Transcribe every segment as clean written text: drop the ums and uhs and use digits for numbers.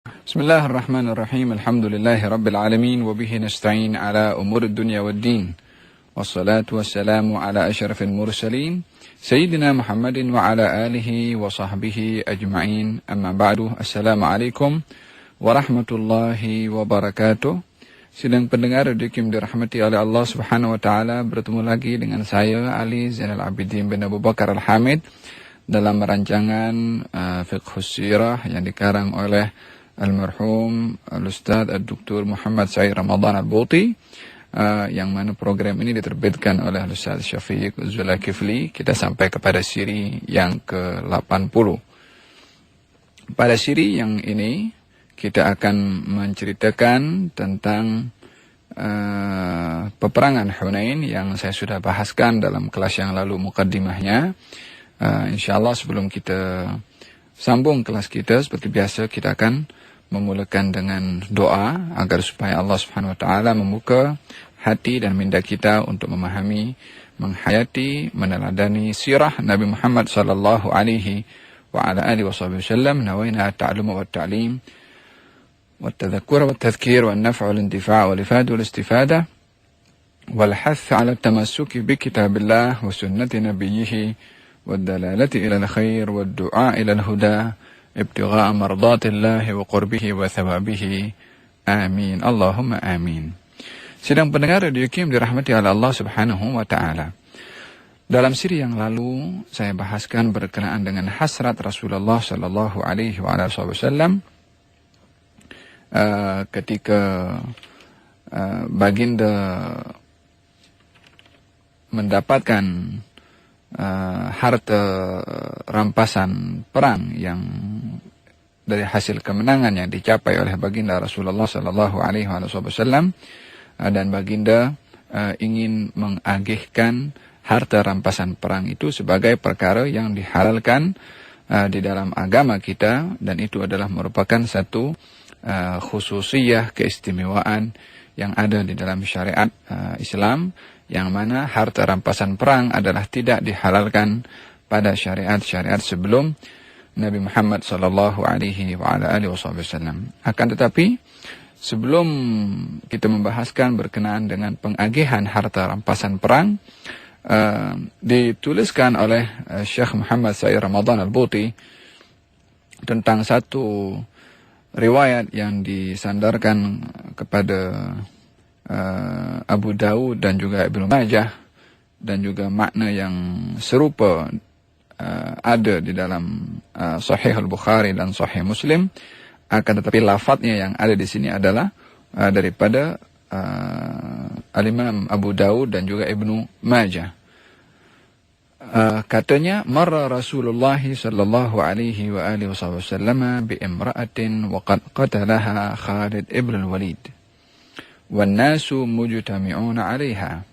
Bismillahirrahmanirrahim. Alhamdulillahirabbil alamin wa bihi nasta'in ala umurid dunya waddin. Wassalatu wassalamu ala asyrafil mursalin sayyidina Muhammadin wa ala alihi wa sahbihi ajma'in. Amma ba'du. Assalamualaikum warahmatullahi wabarakatuh. Sidang pendengar Radio Kim dirahmati oleh Allah Subhanahu wa taala, bertemu lagi dengan saya Ali Zainal Abidin bin Abu Bakar Al-Hamid dalam rancangan Fiqhus Sirah yang dikarang oleh Almarhum Al-Ustadz Al-Duktur Muhammad Said Ramadan Al-Buti, yang mana program ini diterbitkan oleh Al-Ustadz Syafiq Zulkifli. Kita sampai kepada siri yang ke-80. Pada siri yang ini kita akan menceritakan tentang peperangan Hunain yang saya sudah bahaskan dalam kelas yang lalu mukaddimahnya. InsyaAllah sebelum kita sambung kelas kita, seperti biasa kita akan memulakan dengan doa agar supaya Allah Subhanahu wa taala membuka hati dan minda kita untuk memahami, menghayati, meneladani sirah Nabi Muhammad sallallahu alaihi wa ala alihi wasallam. Nawaina at-ta'allum wa at-ta'lim wa at-tadhakkur wa at-tadhkir wa an-naf' wal intifa' wal ifad wal istifada wal hath 'ala at-tamassuk bi kitabillah wa sunnati nabiyyih wad dalalati ila al-khair wad du'a ila al-huda ibtigha'a mardatillahi wa qurbihi wa thawabihi. Amin. Allahumma amin. Sidang pendengar Radio Kim dirahmati oleh Allah Subhanahu wa taala. Dalam siri yang lalu saya bahaskan berkenaan dengan hasrat Rasulullah sallallahu alaihi wasallam ketika baginda mendapatkan harta rampasan perang yang dari hasil kemenangan yang dicapai oleh baginda Rasulullah sallallahu alaihi wasallam, dan baginda ingin mengagihkan harta rampasan perang itu sebagai perkara yang dihalalkan di dalam agama kita, dan itu adalah merupakan satu khususiyah, keistimewaan yang ada di dalam syariat Islam, yang mana harta rampasan perang adalah tidak dihalalkan pada syariat-syariat sebelum Nabi Muhammad sallallahu alaihi wasallam. Akan tetapi sebelum kita membahaskan berkenaan dengan pengagihan harta rampasan perang, dituliskan oleh Syekh Muhammad Said Ramadan Al-Buti tentang satu riwayat yang disandarkan kepada Abu Dawud dan juga Ibnu Majah, dan juga makna yang serupa ada di dalam Sahih Al-Bukhari dan Sahih Muslim. Akan tetapi lafadznya yang ada di sini adalah daripada Al-Imam Abu Dawud dan juga Ibnu Majah. Katanya, marra Rasulullah sallallahu alaihi wa alihi wasallam bi imra'atin wa qad qatalaha Khalid ibn al-Walid والناس مجتمعون عليها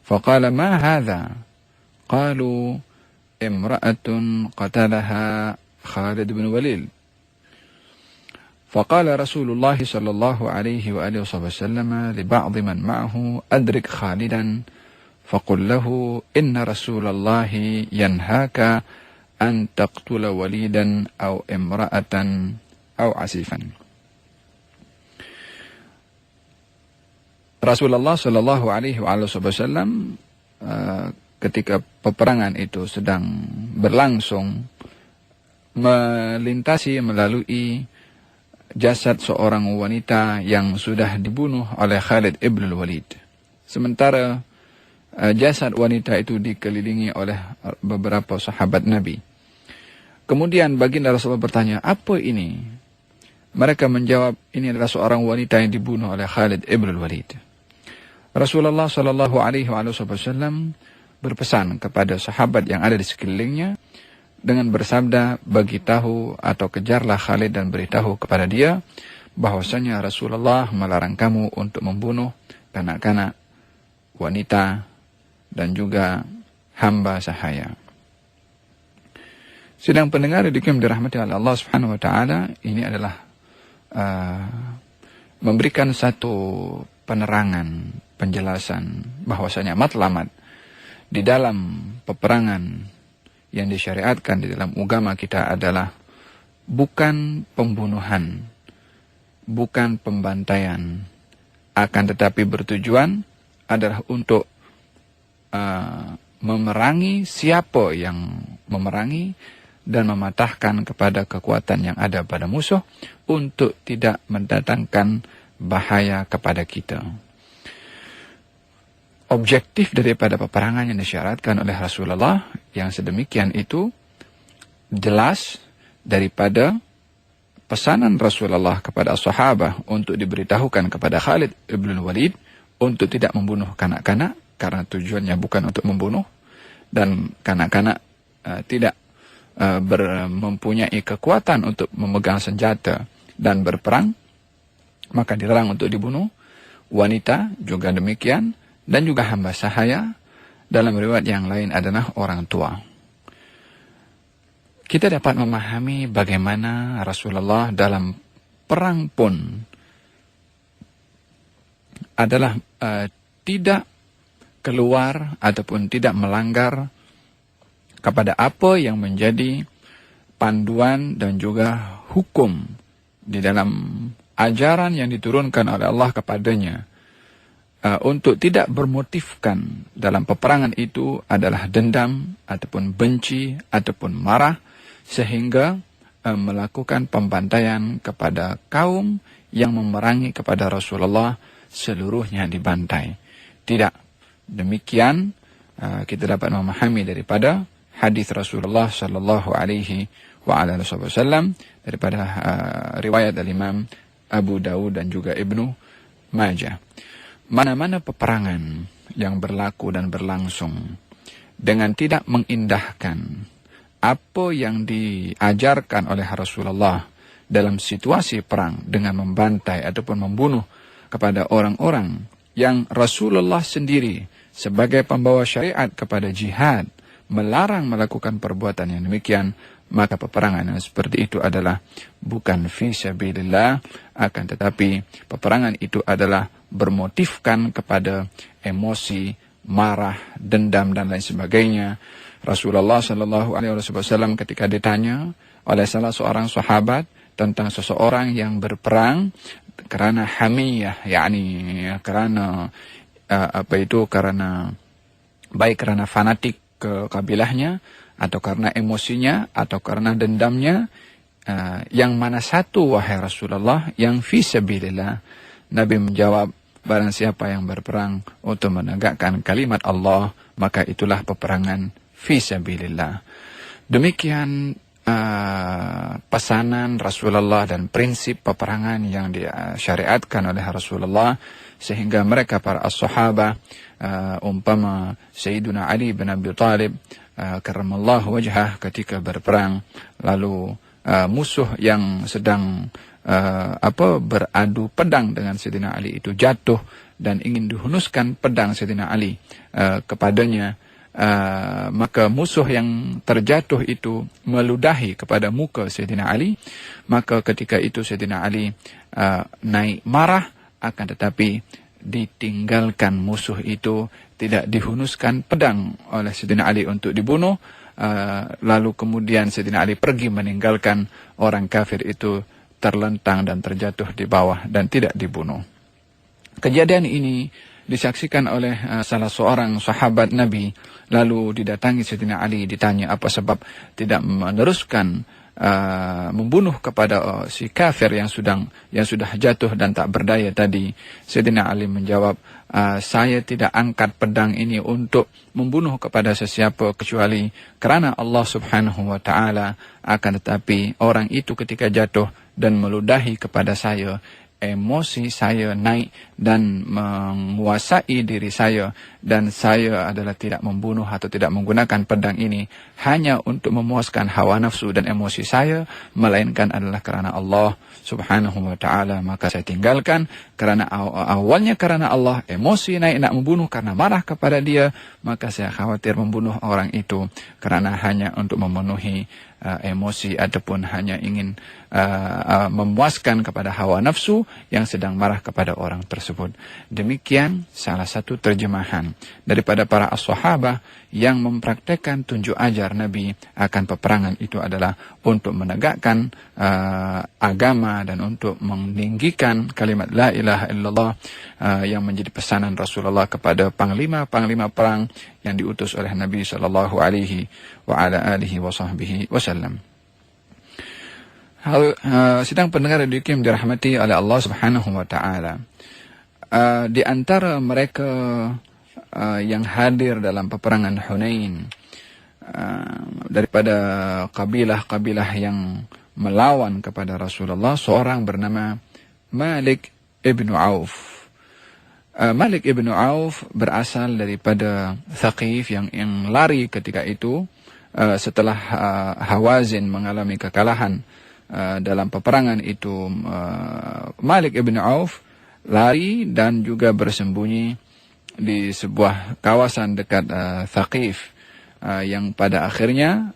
فقال ما هذا؟ قالوا امرأة قتلها خالد بن وليد. فقال رسول الله صلى الله عليه وآله وسلم لبعض من معه أدرك خالدا فقل له إن رسول الله ينهاك أن تقتل وليدا أو امرأة أو عسيفا. Rasulullah Shallallahu Alaihi Wasallam ketika peperangan itu sedang berlangsung melintasi melalui jasad seorang wanita yang sudah dibunuh oleh Khalid ibn al-Walid. Sementara jasad wanita itu dikelilingi oleh beberapa sahabat Nabi. Kemudian baginda Rasulullah bertanya, apa ini? Mereka menjawab, ini adalah seorang wanita yang dibunuh oleh Khalid ibn al-Walid. Rasulullah sallallahu alaihi wasallam berpesan kepada sahabat yang ada di sekelilingnya dengan bersabda, bagi tahu atau kejarlah Khalid dan beritahu kepada dia bahwasanya Rasulullah melarang kamu untuk membunuh kanak-kanak, wanita, dan juga hamba sahaya. Sidang pendengar yang dirahmati oleh Allah Subhanahu wa taala, ini adalah memberikan satu penerangan, penjelasan bahwasanya matlamat di dalam peperangan yang disyariatkan di dalam agama kita adalah bukan pembunuhan, bukan pembantaian, akan tetapi bertujuan adalah untuk memerangi siapa yang memerangi dan mematahkan kepada kekuatan yang ada pada musuh untuk tidak mendatangkan bahaya kepada kita. Objektif daripada peperangan yang disyaratkan oleh Rasulullah yang sedemikian itu jelas daripada pesanan Rasulullah kepada sahabat untuk diberitahukan kepada Khalid ibn Walid untuk tidak membunuh kanak-kanak karena tujuannya bukan untuk membunuh, dan kanak-kanak tidak mempunyai kekuatan untuk memegang senjata dan berperang, maka dilarang untuk dibunuh. Wanita juga demikian, dan juga hamba sahaya. Dalam riwayat yang lain adalah orang tua. Kita dapat memahami bagaimana Rasulullah dalam perang pun adalah tidak keluar ataupun tidak melanggar kepada apa yang menjadi panduan dan juga hukum di dalam ajaran yang diturunkan oleh Allah kepadanya, untuk tidak bermotifkan dalam peperangan itu adalah dendam ataupun benci ataupun marah, sehingga melakukan pembantaian kepada kaum yang memerangi kepada Rasulullah seluruhnya dibantai. Tidak demikian kita dapat memahami daripada hadis Rasulullah sallallahu alaihi wasallam daripada riwayat Imam Abu Dawud dan juga Ibnu Majah. Mana-mana peperangan yang berlaku dan berlangsung dengan tidak mengindahkan apa yang diajarkan oleh Rasulullah dalam situasi perang dengan membantai ataupun membunuh kepada orang-orang yang Rasulullah sendiri sebagai pembawa syariat kepada jihad melarang melakukan perbuatan yang demikian, maka peperangan yang seperti itu adalah bukan fi sabilillah, akan tetapi peperangan itu adalah bermotifkan kepada emosi, marah, dendam dan lain sebagainya. Rasulullah sallallahu alaihi wasallam ketika ditanya oleh salah seorang sahabat tentang seseorang yang berperang karena hamiyah, yakni karena baik karena fanatik ke kabilahnya, atau karena emosinya, atau karena dendamnya, yang mana satu wahai Rasulullah? Yang fi sabilillah. Nabi menjawab, barang siapa yang berperang untuk menegakkan kalimat Allah, maka itulah peperangan fi sabilillah. Demikian pesanan Rasulullah dan prinsip peperangan yang disyariatkan oleh Rasulullah, sehingga mereka para as-sahabah, umpama Sayyiduna Ali bin Abi Thalib karramallahu wajhah ketika berperang, lalu musuh yang sedang beradu pedang dengan Sayyidina Ali itu jatuh dan ingin dihunuskan pedang Sayyidina Ali kepadanya, maka musuh yang terjatuh itu meludahi kepada muka Sayyidina Ali. Maka ketika itu Sayyidina Ali naik marah, akan tetapi ditinggalkan musuh itu, tidak dihunuskan pedang oleh Sayyidina Ali untuk dibunuh. Lalu kemudian Sayyidina Ali pergi meninggalkan orang kafir itu terlentang dan terjatuh di bawah dan tidak dibunuh. Kejadian ini disaksikan oleh salah seorang sahabat Nabi. Lalu didatangi Sayyidina Ali, ditanya apa sebab tidak meneruskan membunuh kepada si kafir yang sudah jatuh dan tak berdaya tadi. Sayyidina Ali menjawab, saya tidak angkat pedang ini untuk membunuh kepada sesiapa kecuali karena Allah Subhanahu wa taala, akan tetapi orang itu ketika jatuh dan meludahi kepada saya, emosi saya naik dan menguasai diri saya, dan saya adalah tidak membunuh atau tidak menggunakan pedang ini hanya untuk memuaskan hawa nafsu dan emosi saya, melainkan adalah karena Allah Subhanahu wa taala. Maka saya tinggalkan karena awalnya karena Allah, emosi naik nak membunuh karena marah kepada dia, maka saya khawatir membunuh orang itu karena hanya untuk memenuhi emosi ataupun hanya ingin memuaskan kepada hawa nafsu yang sedang marah kepada orang tersebut. Demikian salah satu terjemahan daripada para as-sahabah yang mempraktekkan tunjuk ajar Nabi akan peperangan itu adalah untuk menegakkan agama dan untuk meninggikan kalimat la ilaha illallah yang menjadi pesanan Rasulullah kepada panglima-panglima perang yang diutus oleh Nabi sallallahu alaihi wa ala alihi wa sahbihi wasallam. Sidang pendengar radio yang dirahmati oleh Allah Subhanahu wa taala. Di antara mereka yang hadir dalam peperangan Hunain daripada kabilah-kabilah yang melawan kepada Rasulullah, seorang bernama Malik ibn Auf. Malik ibn Auf berasal daripada Thaqif yang lari ketika itu setelah Hawazin mengalami kekalahan dalam peperangan itu. Malik ibn Auf lari dan juga bersembunyi di sebuah kawasan dekat Thaqif, yang pada akhirnya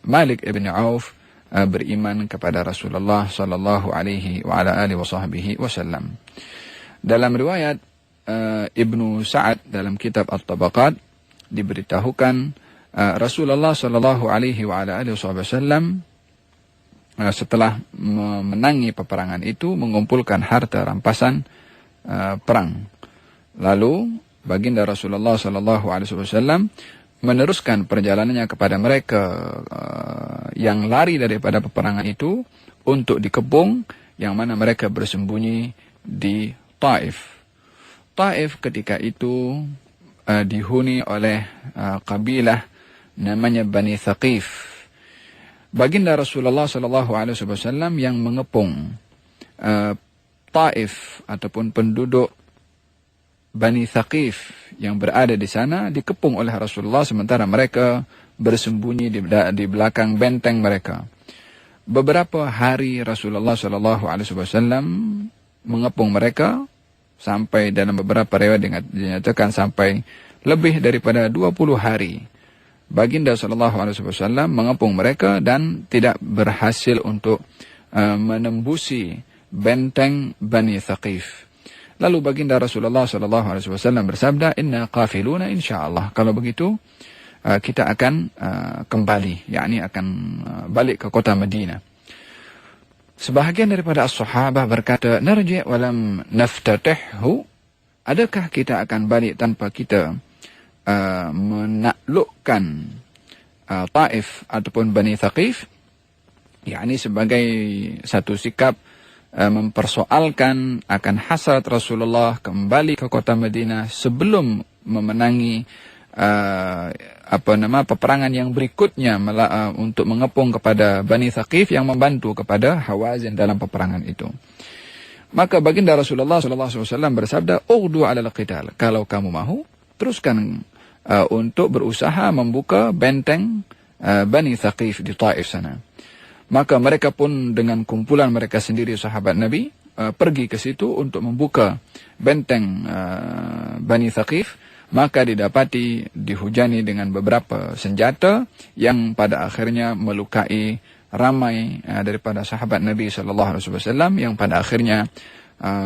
Malik ibn Auf beriman kepada Rasulullah sallallahu alaihi wa ala alihi wasahbihi wasallam. Dalam riwayat Ibnu Sa'ad dalam kitab At-Tabaqat diberitahukan Rasulullah sallallahu alaihi wa ala alihi wasallam setelah memenangi peperangan itu mengumpulkan harta rampasan perang. Lalu baginda Rasulullah sallallahu alaihi wasallam meneruskan perjalanannya kepada mereka yang lari daripada peperangan itu untuk dikepung, yang mana mereka bersembunyi di Taif. Taif ketika itu dihuni oleh kabilah namanya Bani Thaqif. Baginda Rasulullah sallallahu alaihi wasallam yang mengepung Taif ataupun penduduk Bani Thaqif yang berada di sana dikepung oleh Rasulullah sementara mereka bersembunyi di belakang benteng mereka. Beberapa hari Rasulullah sallallahu alaihi wasallam mengepung mereka sampai dalam beberapa riwayat dinyatakan sampai lebih daripada 20 hari. Baginda sallallahu alaihi wasallam mengepung mereka dan tidak berhasil untuk menembusi benteng Bani Thaqif. Lalu baginda Rasulullah sallallahu alaihi wasallam bersabda, "Inna qafiluna insyaallah." Kalau begitu kita akan kembali, yakni akan balik ke kota Madinah. Sebahagian daripada as-sahabah berkata, "Narji' wa lam naftatihhu." Adakah kita akan balik tanpa kita menaklukkan Taif ataupun Bani Thaqif? yakni sebagai satu sikap mempersoalkan akan hasrat Rasulullah kembali ke kota Madinah sebelum memenangi peperangan yang berikutnya untuk mengepung kepada Bani Thaqif yang membantu kepada Hawazin dalam peperangan itu. Maka baginda Rasulullah SAW bersabda, "Ughdu 'alal qital." Kalau kamu mahu, teruskan untuk berusaha membuka benteng Bani Thaqif di Taif sana. Maka mereka pun dengan kumpulan mereka sendiri sahabat Nabi pergi ke situ untuk membuka benteng Bani Thaqif. Maka didapati dihujani dengan beberapa senjata yang pada akhirnya melukai ramai daripada sahabat Nabi SAW, yang pada akhirnya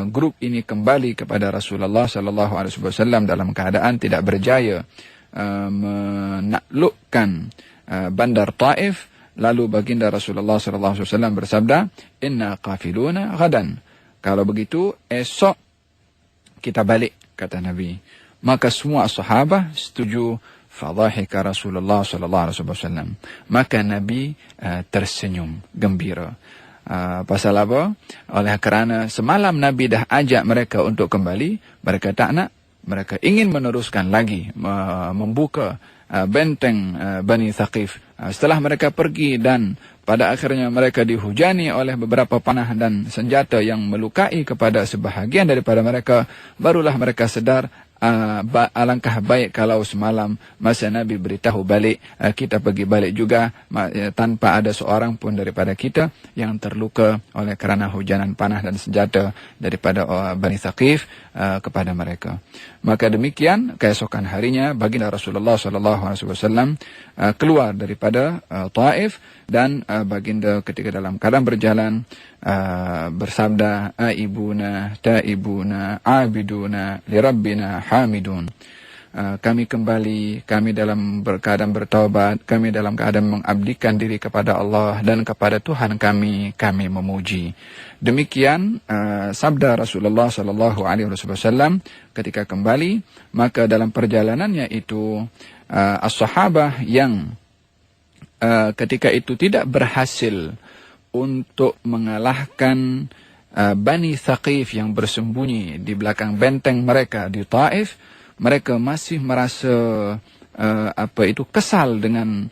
grup ini kembali kepada Rasulullah SAW dalam keadaan tidak berjaya menaklukkan bandar Taif. Lalu baginda Rasulullah SAW bersabda, "Inna qafiluna ghadan." Kalau begitu esok kita balik, kata Nabi. Maka semua sahabat setuju. Fadhahika Rasulullah SAW. Maka Nabi tersenyum gembira. Pasal apa? Oleh kerana semalam Nabi dah ajak mereka untuk kembali, mereka tak nak. Mereka ingin meneruskan lagi membuka benteng Bani Thaqif. Setelah mereka pergi dan pada akhirnya mereka dihujani oleh beberapa panah dan senjata yang melukai kepada sebahagian daripada mereka, barulah mereka sedar alangkah baik kalau semalam masa Nabi beritahu balik, kita pergi balik juga tanpa ada seorang pun daripada kita yang terluka oleh kerana hujanan panah dan senjata daripada Bani Thaqif kepada mereka. Maka demikian keesokan harinya baginda Rasulullah SAW keluar daripada Taif, dan baginda ketika dalam keadaan berjalan bersabda, aibuna taibuna abiduna lirabbina hamidun. Kami kembali, kami dalam keadaan bertaubat, kami dalam keadaan mengabdikan diri kepada Allah, dan kepada Tuhan kami memuji. Demikian sabda Rasulullah SAW ketika kembali. Maka dalam perjalanannya itu as-sahabah yang ketika itu tidak berhasil untuk mengalahkan Bani Thaqif yang bersembunyi di belakang benteng mereka di Taif, mereka masih merasa kesal dengan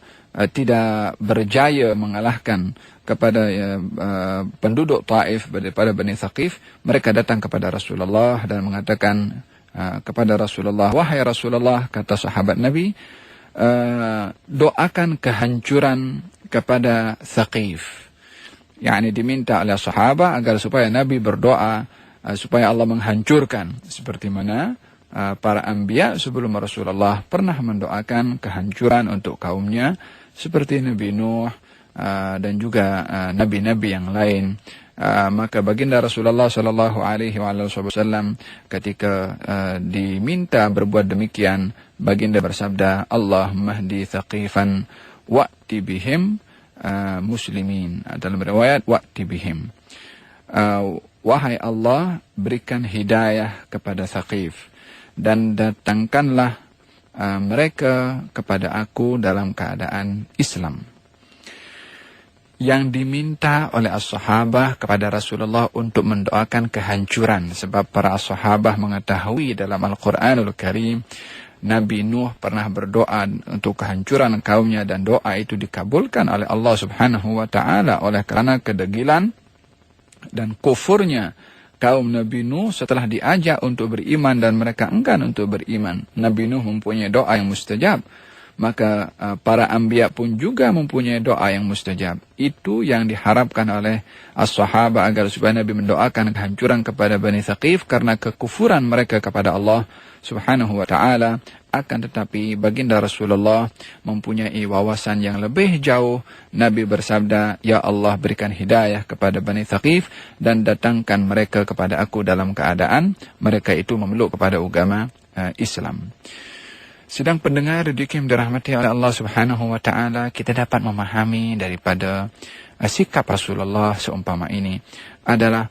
tidak berjaya mengalahkan kepada penduduk Taif daripada Bani Thaqif. Mereka datang kepada Rasulullah dan mengatakan kepada Rasulullah, wahai Rasulullah, kata sahabat Nabi, doakan kehancuran kepada Thaqif. Yani diminta oleh sahabat agar supaya Nabi berdoa supaya Allah menghancurkan, seperti mana para anbiya sebelum Rasulullah pernah mendoakan kehancuran untuk kaumnya, seperti Nabi Nuh dan juga nabi-nabi yang lain. Maka baginda Rasulullah SAW ketika diminta berbuat demikian, baginda bersabda, Allahumma hdi Thaqifan wa'ti bihim muslimin. Dalam riwayat wa'ti bihim, wahai Allah, berikan hidayah kepada Thaqif dan datangkanlah mereka kepada aku dalam keadaan Islam. Yang diminta oleh as-sahabah kepada Rasulullah untuk mendoakan kehancuran, sebab para as-sahabah mengetahui dalam Al-Quranul Karim Nabi Nuh pernah berdoa untuk kehancuran kaumnya, dan doa itu dikabulkan oleh Allah Subhanahu wa taala oleh kerana kedegilan dan kufurnya kaum Nabi Nuh setelah diajak untuk beriman dan mereka enggan untuk beriman. Nabi Nuh mempunyai doa yang mustajab, maka para anbiya pun juga mempunyai doa yang mustajab. Itu yang diharapkan oleh as-sahabah agar supaya Nabi mendoakan kehancuran kepada Bani Thaqif karena kekufuran mereka kepada Allah Subhanahu wa ta'ala. Akan tetapi baginda Rasulullah mempunyai wawasan yang lebih jauh. Nabi bersabda, ya Allah, berikan hidayah kepada Bani Thaqif dan datangkan mereka kepada aku dalam keadaan mereka itu memeluk kepada agama Islam. Sedang pendengar dikim dirahmati oleh Allah Subhanahu wa ta'ala, kita dapat memahami daripada sikap Rasulullah seumpama ini adalah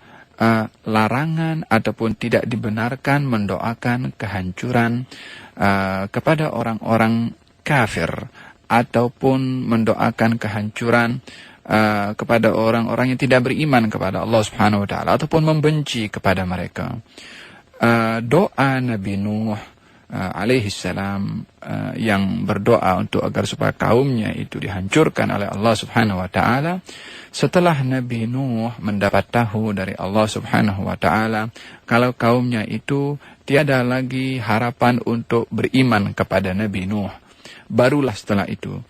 larangan ataupun tidak dibenarkan mendoakan kehancuran kepada orang-orang kafir, ataupun mendoakan kehancuran kepada orang-orang yang tidak beriman kepada Allah Subhanahu wa ta'ala, ataupun membenci kepada mereka. Doa Nabi Nuh alaihi salam yang berdoa untuk agar supaya kaumnya itu dihancurkan oleh Allah Subhanahu wa ta'ala, setelah Nabi Nuh mendapat tahu dari Allah Subhanahu wa ta'ala kalau kaumnya itu tiada lagi harapan untuk beriman kepada Nabi Nuh, barulah setelah itu,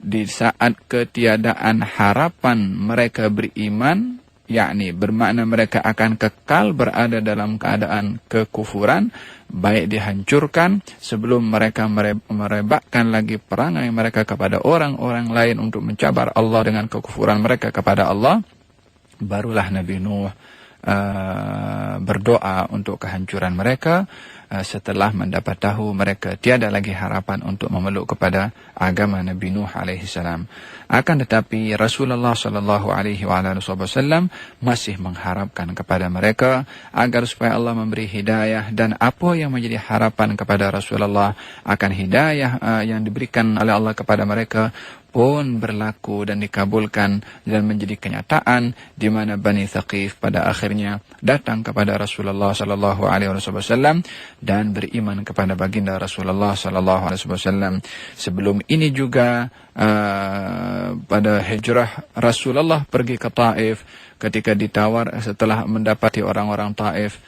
di saat ketiadaan harapan mereka beriman, yakni bermakna mereka akan kekal berada dalam keadaan kekufuran, baik dihancurkan sebelum mereka merebakkan lagi perangai mereka kepada orang-orang lain untuk mencabar Allah dengan kekufuran mereka kepada Allah, barulah Nabi Nuh berdoa untuk kehancuran mereka setelah mendapat tahu mereka tiada lagi harapan untuk memeluk kepada agama Nabi Nuh alaihi salam. Akan tetapi Rasulullah sallallahu alaihi wasallam masih mengharapkan kepada mereka agar supaya Allah memberi hidayah, dan apa yang menjadi harapan kepada Rasulullah akan hidayah yang diberikan oleh Allah kepada mereka pun berlaku dan dikabulkan dan menjadi kenyataan, di mana Bani Thaqif pada akhirnya datang kepada Rasulullah sallallahu alaihi wasallam dan beriman kepada baginda Rasulullah sallallahu alaihi wasallam. Sebelum ini juga pada hijrah Rasulullah pergi ke Taif, ketika ditawar setelah mendapati orang-orang Taif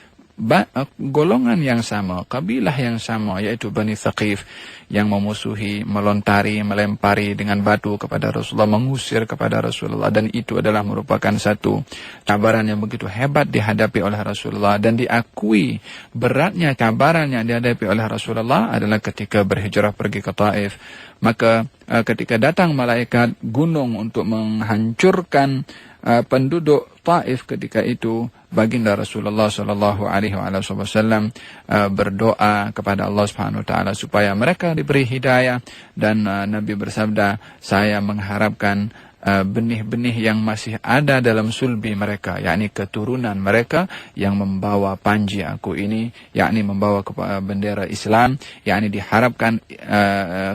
golongan yang sama, kabilah yang sama, yaitu Bani Thaqif, yang memusuhi, melontari, melempari dengan batu kepada Rasulullah, mengusir kepada Rasulullah, dan itu adalah merupakan satu cabaran yang begitu hebat dihadapi oleh Rasulullah, dan diakui beratnya cabaran yang dihadapi oleh Rasulullah adalah ketika berhijrah pergi ke Taif. Maka ketika datang malaikat gunung untuk menghancurkan penduduk Taif ketika itu, baginda Rasulullah sallallahu alaihi wasallam berdoa kepada Allah Subhanahu wa taala supaya mereka diberi hidayah, dan Nabi bersabda, saya mengharapkan benih-benih yang masih ada dalam sulbi mereka, yakni keturunan mereka yang membawa panji aku ini, yakni membawa bendera Islam, yakni diharapkan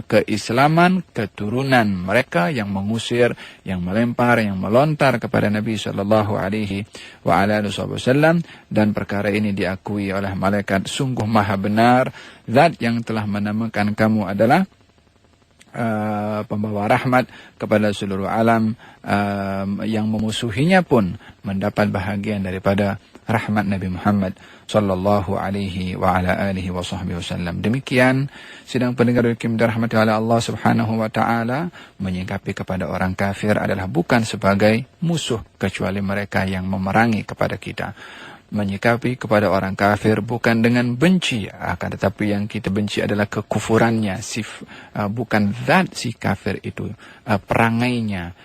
keislaman keturunan mereka yang mengusir, yang melempar, yang melontar kepada Nabi sallallahu alaihi wasallam, dan perkara ini diakui oleh malaikat. Sungguh maha benar zat yang telah menamakan kamu adalah pembawa rahmat kepada seluruh alam, yang memusuhinya pun mendapat bahagian daripada rahmat Nabi Muhammad sallallahu alaihi wa ala alihi wa sahbihi wasallam. Demikian sidang pendengar yang dirahmati oleh Allah Subhanahu wa taala, menyikapi kepada orang kafir adalah bukan sebagai musuh kecuali mereka yang memerangi kepada kita. Menyikapi kepada orang kafir bukan dengan benci, akan tetapi yang kita benci adalah kekufurannya, bukan zat si kafir itu, perangainya,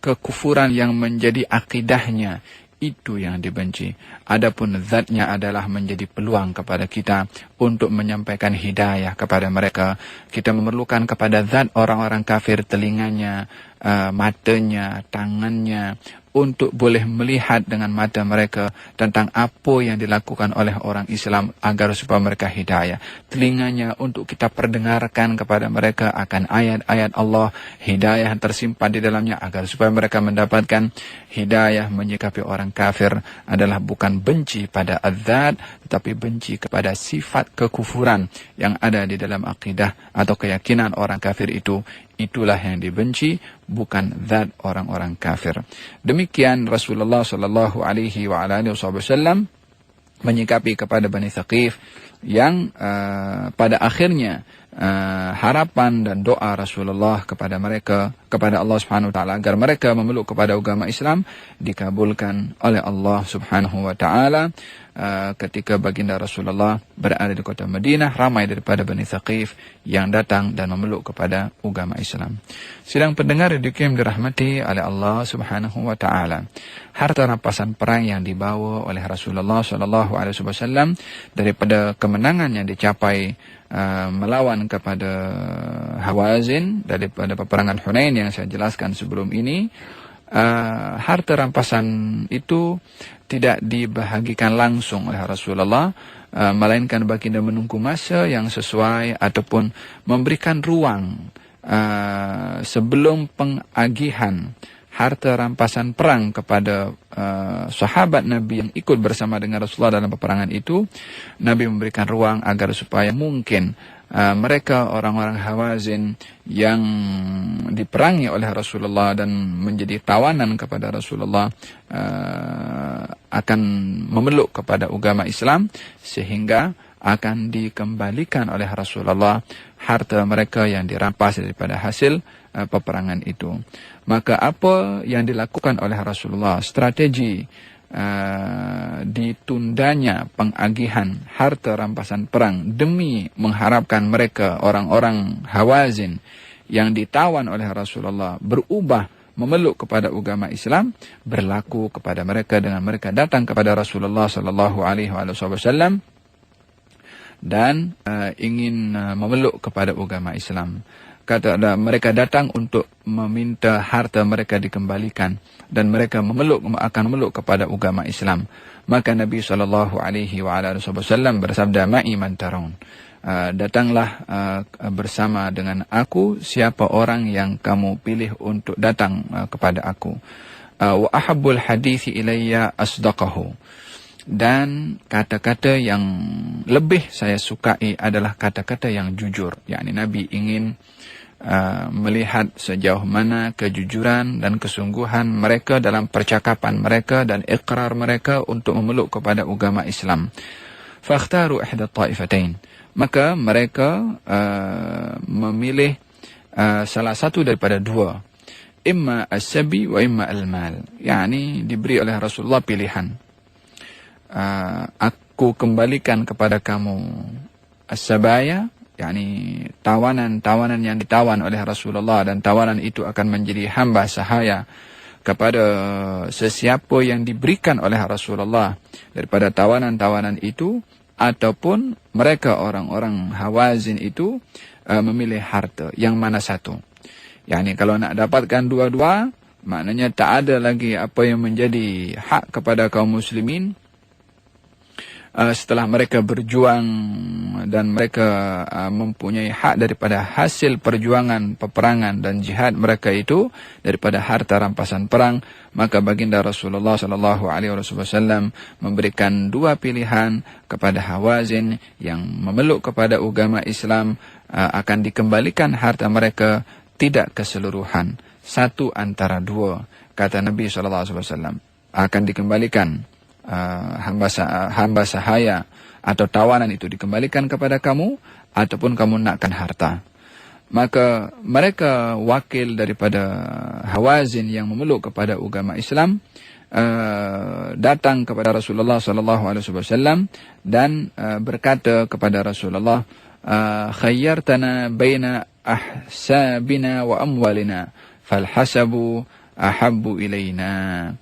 kekufuran yang menjadi akidahnya, itu yang dibenci. Adapun zatnya adalah menjadi peluang kepada kita untuk menyampaikan hidayah kepada mereka. Kita memerlukan kepada zat orang-orang kafir telinganya, matanya, tangannya, untuk boleh melihat dengan mata mereka tentang apa yang dilakukan oleh orang Islam agar supaya mereka hidayah. Telinganya untuk kita perdengarkan kepada mereka akan ayat-ayat Allah, hidayah yang tersimpan di dalamnya agar supaya mereka mendapatkan hidayah. Menyikapi orang kafir adalah bukan benci pada azat, tetapi benci kepada sifat kekufuran yang ada di dalam akidah atau keyakinan orang kafir itu. Itulah yang dibenci, bukan zat orang-orang kafir. Demikian Rasulullah sallallahu alaihi wa ala alihi wasallam menyikapi kepada Bani Thaqif yang pada akhirnya harapan dan doa Rasulullah kepada mereka, kepada Allah Subhanahu wa taala agar mereka memeluk kepada agama Islam dikabulkan oleh Allah Subhanahu wa taala. Ketika baginda Rasulullah berada di kota Madinah, ramai daripada Bani Thaqif yang datang dan memeluk kepada agama Islam. Sidang pendengar yang dirahmati oleh Allah Subhanahu wa taala, harta rampasan perang yang dibawa oleh Rasulullah sallallahu alaihi wasallam daripada kemenangan yang dicapai melawan kepada Hawazin daripada peperangan Hunain yang saya jelaskan sebelum ini, harta rampasan itu tidak dibahagikan langsung oleh Rasulullah, melainkan baginda menunggu masa yang sesuai ataupun memberikan ruang sebelum pengagihan harta rampasan perang kepada sahabat Nabi yang ikut bersama dengan Rasulullah dalam peperangan itu. Nabi memberikan ruang agar supaya mungkin mereka orang-orang Hawazin yang diperangi oleh Rasulullah dan menjadi tawanan kepada Rasulullah akan memeluk kepada agama Islam, sehingga akan dikembalikan oleh Rasulullah harta mereka yang dirampas daripada hasil peperangan itu. Maka apa yang dilakukan oleh Rasulullah, strategi ditundanya pengagihan harta rampasan perang demi mengharapkan mereka orang-orang Hawazin yang ditawan oleh Rasulullah berubah memeluk kepada agama Islam, berlaku kepada mereka dengan mereka datang kepada Rasulullah sallallahu alaihi wasallam dan ingin memeluk kepada agama Islam. Mereka datang untuk meminta harta mereka dikembalikan dan mereka akan memeluk kepada agama Islam. Maka Nabi sallallahu alaihi wasallam bersabda, "Ma'i man tarawun." Datanglah bersama dengan aku siapa orang yang kamu pilih untuk datang kepada aku. Wa ahabbul hadithi ilayya asdaqahu. Dan kata-kata yang lebih saya sukai adalah kata-kata yang jujur. Yakni Nabi ingin melihat sejauh mana kejujuran dan kesungguhan mereka dalam percakapan mereka dan iqrar mereka untuk memeluk kepada agama Islam. Fakhtaru ihda ta'ifatain. Maka mereka memilih salah satu daripada dua. Imma as-sabi wa imma al-mal. Yani diberi oleh Rasulullah pilihan. Aku kembalikan kepada kamu as-sabaya, yakni tawanan-tawanan yang ditawan oleh Rasulullah, dan tawanan itu akan menjadi hamba sahaya kepada sesiapa yang diberikan oleh Rasulullah daripada tawanan-tawanan itu, ataupun mereka orang-orang Hawazin itu memilih harta. Yang mana satu? Yakni kalau nak dapatkan dua-dua, maknanya tak ada lagi apa yang menjadi hak kepada kaum muslimin setelah mereka berjuang dan mereka mempunyai hak daripada hasil perjuangan, peperangan dan jihad mereka itu daripada harta rampasan perang. Maka baginda Rasulullah sallallahu alaihi wasallam memberikan dua pilihan kepada Hawazin yang memeluk kepada agama Islam, akan dikembalikan harta mereka, tidak keseluruhan, satu antara dua. Kata Nabi sallallahu alaihi wasallam, akan dikembalikan hamba sahaya atau tawanan itu dikembalikan kepada kamu, ataupun kamu nakkan harta. Maka mereka wakil daripada Hawazin yang memeluk kepada agama Islam datang kepada Rasulullah sallallahu alaihi wasallam dan berkata kepada Rasulullah, khayyartana baina ahsabina wa amwalina falhasabu ahabbu ilaina.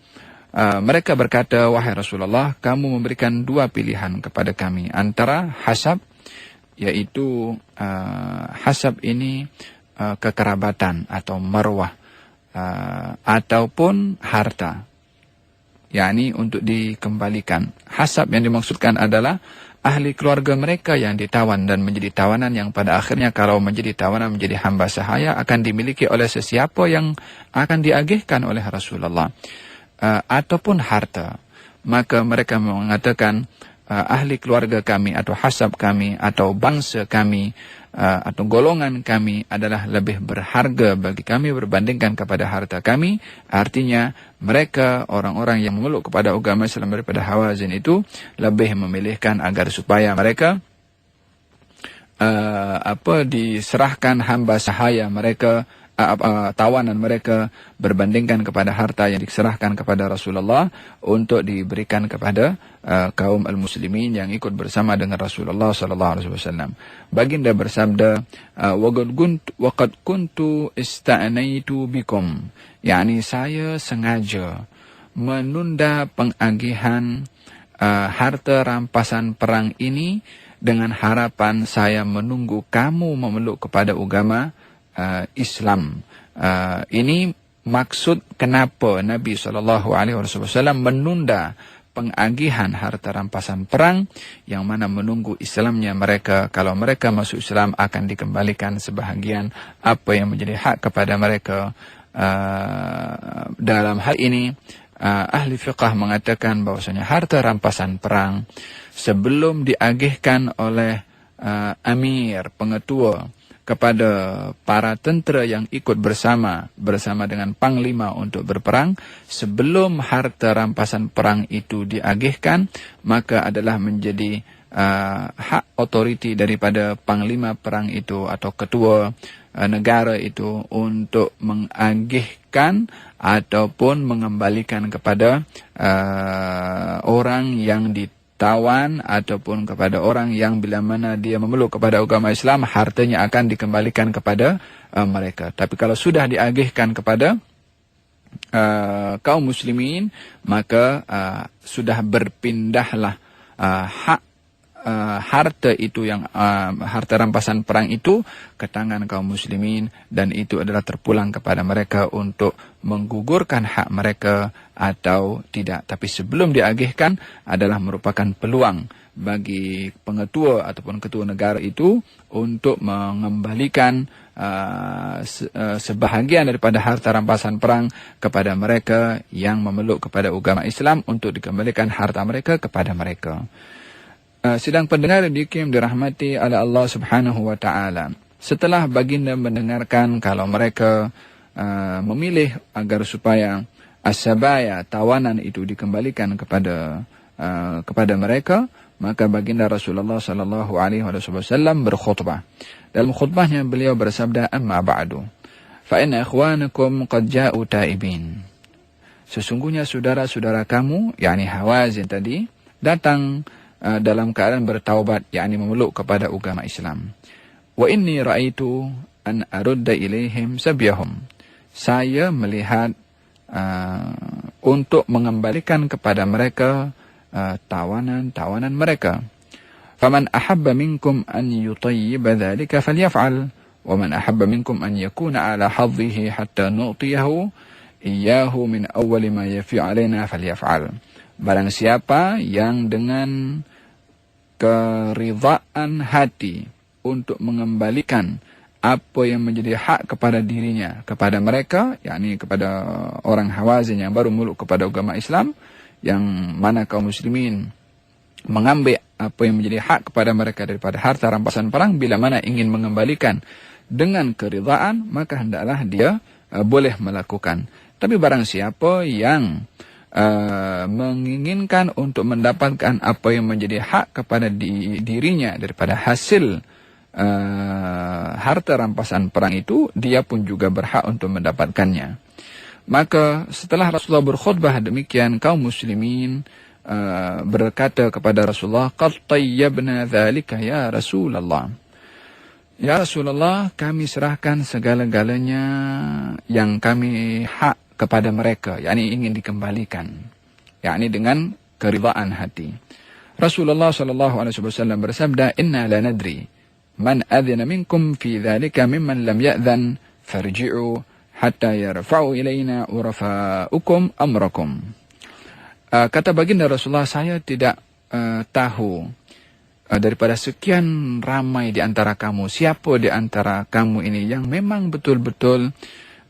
Mereka berkata, wahai Rasulullah, kamu memberikan dua pilihan kepada kami antara hasab, yaitu hasab ini kekerabatan atau marwah, ataupun harta, yakni untuk dikembalikan. Hasab yang dimaksudkan adalah ahli keluarga mereka yang ditawan dan menjadi tawanan, yang pada akhirnya kalau menjadi tawanan menjadi hamba sahaya akan dimiliki oleh sesiapa yang akan diagihkan oleh Rasulullah. Ataupun harta. Maka mereka mengatakan ahli keluarga kami atau hasab kami atau bangsa kami atau golongan kami adalah lebih berharga bagi kami berbandingkan kepada harta kami. Artinya mereka orang-orang yang memeluk kepada agama Islam daripada Hawazin itu lebih memilihkan agar supaya mereka diserahkan hamba sahaya mereka, tawanan mereka berbandingkan kepada harta yang diserahkan kepada Rasulullah untuk diberikan kepada kaum al-muslimin yang ikut bersama dengan Rasulullah sallallahu alaihi wasallam. Baginda bersabda, waqad kuntu ista'naitu bikum, yakni saya sengaja menunda pengagihan harta rampasan perang ini dengan harapan saya menunggu kamu memeluk kepada agama Islam. Ini maksud kenapa Nabi SAW menunda pengagihan harta rampasan perang, yang mana menunggu Islamnya mereka. Kalau mereka masuk Islam akan dikembalikan sebahagian apa yang menjadi hak kepada mereka. Dalam hal ini ahli fiqah mengatakan bahwasanya harta rampasan perang sebelum diagihkan oleh amir, pengetua, kepada para tentera yang ikut bersama dengan panglima untuk berperang, sebelum harta rampasan perang itu diagihkan, maka adalah menjadi hak otoriti daripada panglima perang itu atau ketua negara itu untuk mengagihkan ataupun mengembalikan kepada orang yang tawan ataupun kepada orang yang bila mana dia memeluk kepada agama Islam, hartanya akan dikembalikan kepada mereka. Tapi kalau sudah diagihkan kepada kaum muslimin, maka sudah berpindahlah hak harta itu, yang harta rampasan perang itu ke tangan kaum muslimin, dan itu adalah terpulang kepada mereka untuk menggugurkan hak mereka atau tidak. Tapi sebelum diagihkan adalah merupakan peluang bagi pengetua ataupun ketua negara itu untuk mengembalikan sebahagian daripada harta rampasan perang kepada mereka yang memeluk kepada agama Islam, untuk dikembalikan harta mereka kepada mereka. Sidang pendengar yang dirahmati oleh Allah Subhanahu wa taala. setelah baginda mendengarkan kalau mereka memilih agar supaya as-sabaya, tawanan itu dikembalikan kepada mereka, maka baginda Rasulullah sallallahu alaihi wasallam berkhutbah. Dalam khutbahnya beliau bersabda, amma ba'du, fa inna ikhwanakum qad ja'u taibin. Sesungguhnya saudara-saudara kamu, yakni Hawazin tadi, datang dalam keadaan bertaubat, yakni memeluk kepada agama Islam. Wa inni ra'aitu an arudda ilaihim sabyahum. Saya melihat untuk mengembalikan kepada mereka tawanan mereka. Faman ahabba minkum an yutayyiba dhalika falyaf'al, wa man ahabba minkum an yakuna ala hadhihi hatta nu'tiyahu iyyahu min awwali ma yafi alaina falyaf'al. Barang siapa yang dengan keridhaan hati untuk mengembalikan apa yang menjadi hak kepada dirinya, kepada mereka, yakni kepada orang Hawazin yang baru meluk kepada agama Islam, yang mana kaum muslimin mengambil apa yang menjadi hak kepada mereka daripada harta rampasan perang, bila mana ingin mengembalikan dengan keridhaan, maka hendaklah dia boleh melakukan. Tapi barang siapa yang menginginkan untuk mendapatkan apa yang menjadi hak kepada dirinya daripada hasil harta rampasan perang itu, dia pun juga berhak untuk mendapatkannya. Maka setelah Rasulullah berkhutbah demikian, kaum muslimin berkata kepada Rasulullah, qad tayyabna dzalika ya Rasulullah. Ya Rasulullah, kami serahkan segala-galanya yang kami hak kepada mereka, yakni ingin dikembalikan, yakni dengan keridhaan hati. Rasulullah sallallahu alaihi wasallam bersabda, inna la nadri man adzina minkum fi dzalika mimman lam ya'dzan farji'u hatta yarfa'u ilaina urafa'ukum amrakum. Kata baginda Rasulullah, saya tidak tahu daripada sekian ramai di antara kamu, siapa di antara kamu ini yang memang betul-betul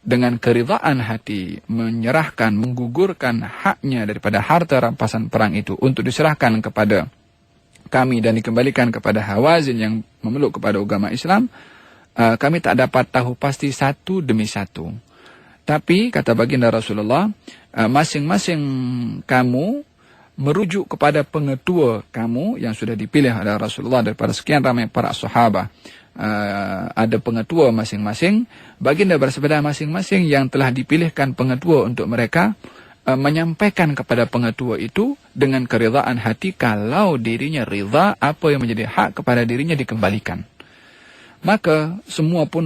dengan keridhaan hati menyerahkan, menggugurkan haknya daripada harta rampasan perang itu untuk diserahkan kepada kami dan dikembalikan kepada Hawazin yang memeluk kepada agama Islam. Kami tak dapat tahu pasti satu demi satu. Tapi kata baginda Rasulullah, masing-masing kamu merujuk kepada pengetua kamu yang sudah dipilih oleh Rasulullah daripada sekian ramai para sahabat. Ada pengetua masing-masing. Baginda bersabda, masing-masing yang telah dipilihkan pengetua untuk mereka menyampaikan kepada pengetua itu dengan keridhaan hati, kalau dirinya rida apa yang menjadi hak kepada dirinya dikembalikan. Maka semua pun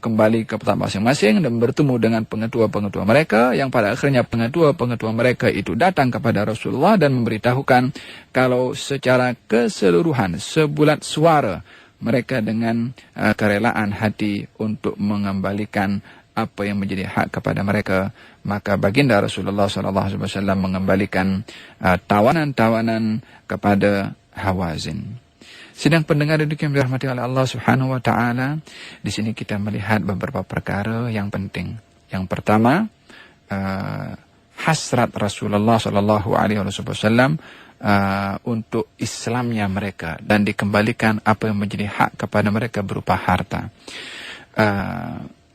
kembali ke tempat masing-masing dan bertemu dengan pengetua-pengetua mereka, yang pada akhirnya pengetua-pengetua mereka itu datang kepada Rasulullah dan memberitahukan kalau secara keseluruhan, sebulat suara, mereka dengan kerelaan hati untuk mengembalikan apa yang menjadi hak kepada mereka. Maka baginda Rasulullah SAW mengembalikan tawanan-tawanan kepada Hawazin. Sidang pendengar yang dirahmati oleh Allah Subhanahu wa taala, di sini kita melihat beberapa perkara yang penting. Yang pertama, hasrat Rasulullah sallallahu alaihi wasallam untuk Islamnya mereka dan dikembalikan apa yang menjadi hak kepada mereka berupa harta.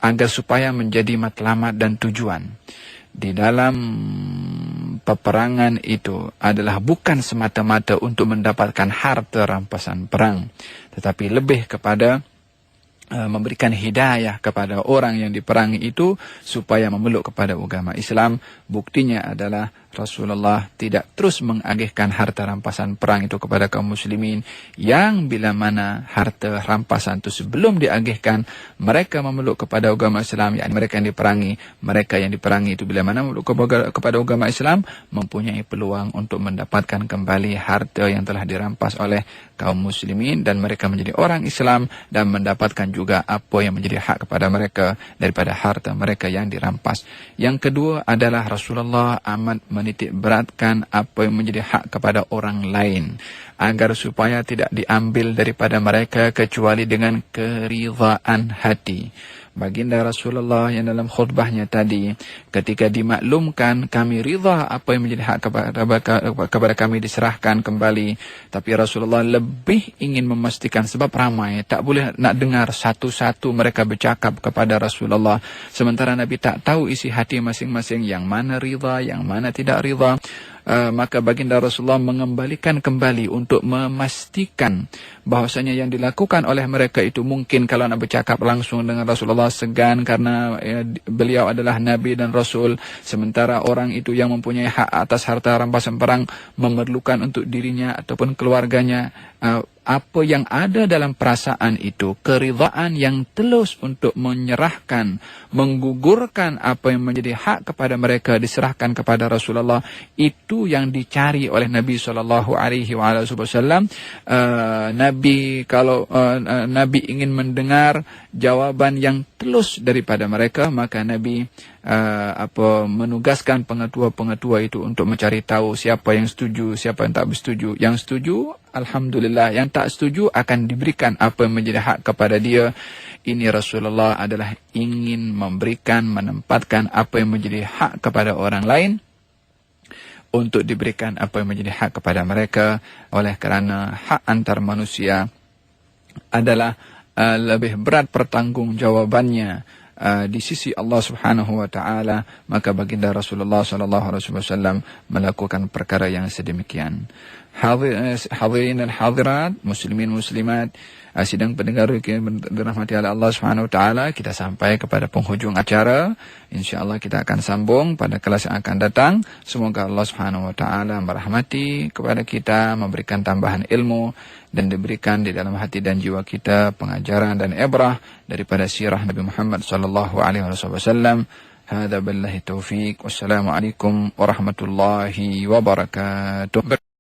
Agar supaya menjadi matlamat dan tujuan di dalam peperangan itu adalah bukan semata-mata untuk mendapatkan harta rampasan perang, tetapi lebih kepada memberikan hidayah kepada orang yang diperangi itu supaya memeluk kepada agama Islam. Buktinya adalah Rasulullah tidak terus mengagihkan harta rampasan perang itu kepada kaum muslimin, yang bila mana harta rampasan itu sebelum diagihkan mereka memeluk kepada agama Islam, yakni mereka yang diperangi itu bila mana memeluk kepada agama Islam mempunyai peluang untuk mendapatkan kembali harta yang telah dirampas oleh kaum muslimin, dan mereka menjadi orang Islam dan mendapatkan juga apa yang menjadi hak kepada mereka daripada harta mereka yang dirampas. Yang kedua adalah Rasulullah amat menitik beratkan apa yang menjadi hak kepada orang lain, agar supaya tidak diambil daripada mereka kecuali dengan keridhaan hati. baginda Rasulullah yang dalam khutbahnya tadi, ketika dimaklumkan kami ridha apa yang menjadi hak kepada kami diserahkan kembali, tapi Rasulullah lebih ingin memastikan, sebab ramai tak boleh nak dengar satu-satu mereka bercakap kepada Rasulullah, sementara Nabi tak tahu isi hati masing-masing, yang mana ridha, yang mana tidak ridha. Maka baginda Rasulullah mengembalikan kembali untuk memastikan bahwasanya yang dilakukan oleh mereka itu, mungkin kalau nak bercakap langsung dengan Rasulullah segan karena beliau adalah Nabi dan Rasul, sementara orang itu yang mempunyai hak atas harta rampasan perang memerlukan untuk dirinya ataupun keluarganya. Apa yang ada dalam perasaan itu, keridhaan yang telus untuk menyerahkan, menggugurkan apa yang menjadi hak kepada mereka diserahkan kepada Rasulullah, itu yang dicari oleh Nabi SAW. Nabi kalau Nabi ingin mendengar jawaban yang telus daripada mereka, maka Nabi menugaskan pengetua-pengetua itu untuk mencari tahu siapa yang setuju, siapa yang tak bersetuju. Yang setuju, alhamdulillah. Yang tak setuju akan diberikan apa yang menjadi hak kepada dia. Ini Rasulullah adalah ingin memberikan, menempatkan apa yang menjadi hak kepada orang lain untuk diberikan apa yang menjadi hak kepada mereka. Oleh kerana hak antar manusia adalah lebih berat pertanggungjawabannya di sisi Allah Subhanahu wa taala, maka baginda Rasulullah sallallahu alaihi wasallam melakukan perkara yang sedemikian. Hadirin dan hadirat, muslimin muslimat, sidang pendengar yang dirahmati oleh Allah Subhanahu wa taala, kita sampai kepada penghujung acara. Insyaallah kita akan sambung pada kelas yang akan datang. Semoga Allah Subhanahu wa taala merahmati kepada kita, memberikan tambahan ilmu, dan diberikan di dalam hati dan jiwa kita pengajaran dan ibrah daripada sirah Nabi Muhammad sallallahu alaihi wasallam. Hadza billahi taufik. Wassalamualaikum warahmatullahi wabarakatuh.